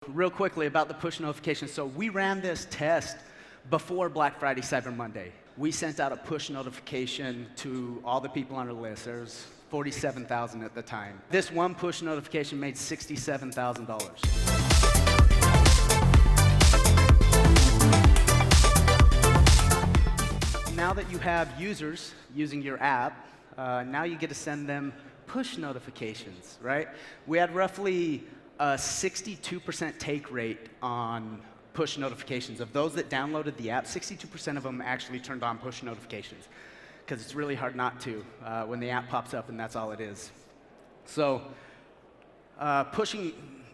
Real quickly about the push notifications. So we ran this test before Black Friday, Cyber Monday. We sent out a push notification to all the people on our list. There's 47,000 at the time. This one push notification made $67,000. Now that you have users using your app, now you get to send them push notifications, right? We had roughly a 62% take rate on push notifications. Of those that downloaded the app, 62% of them actually turned on push notifications, because it's really hard not to when the app pops up and that's all it is. So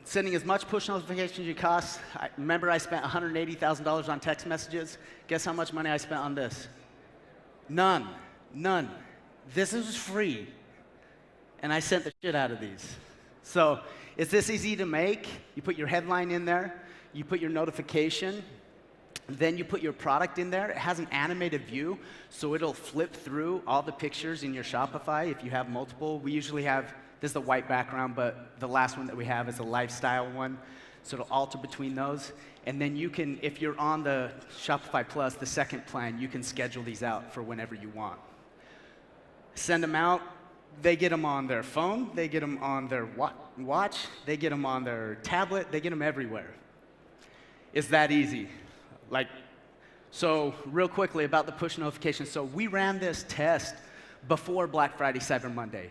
sending as much push notifications as you cost. Remember I spent $180,000 on text messages? Guess how much money I spent on this? None. This is free. And I sent the shit out of these. So it's this easy to make. You put your headline in there, you put your notification, then you put your product in there. It has an animated view, so it'll flip through all the pictures in your Shopify if you have multiple. We usually have, this is the white background, but the last one that we have is a lifestyle one, so it'll alter between those. And then you can, if you're on the Shopify Plus, the second plan, you can schedule these out for whenever you want. Send them out. They get them on their phone, they get them on their watch, they get them on their tablet, they get them everywhere. It's that easy. So real quickly about the push notifications. So we ran this test before Black Friday, Cyber Monday.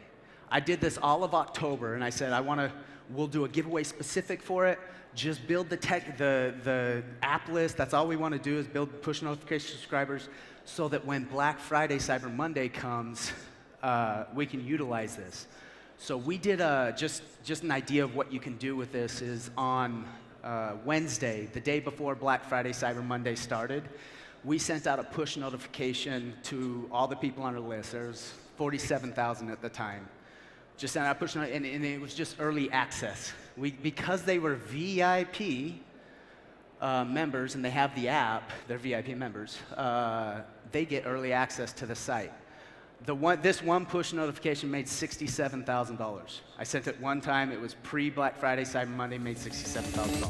I did this all of October, and I said, we'll do a giveaway specific for it. Just build the app list. That's all we want to do is build push notification subscribers so that when Black Friday, Cyber Monday comes, we can utilize this. So we did just an idea of what you can do with this is on Wednesday, the day before Black Friday, Cyber Monday started, we sent out a push notification to all the people on our list. There's 47,000 at the time. Just sent out a push notification, and it was just early access. Because they were VIP members and they have the app, they're VIP members, they get early access to the site. This one push notification made $67,000. I sent it one time. It was pre-Black Friday, Cyber Monday, made $67,000.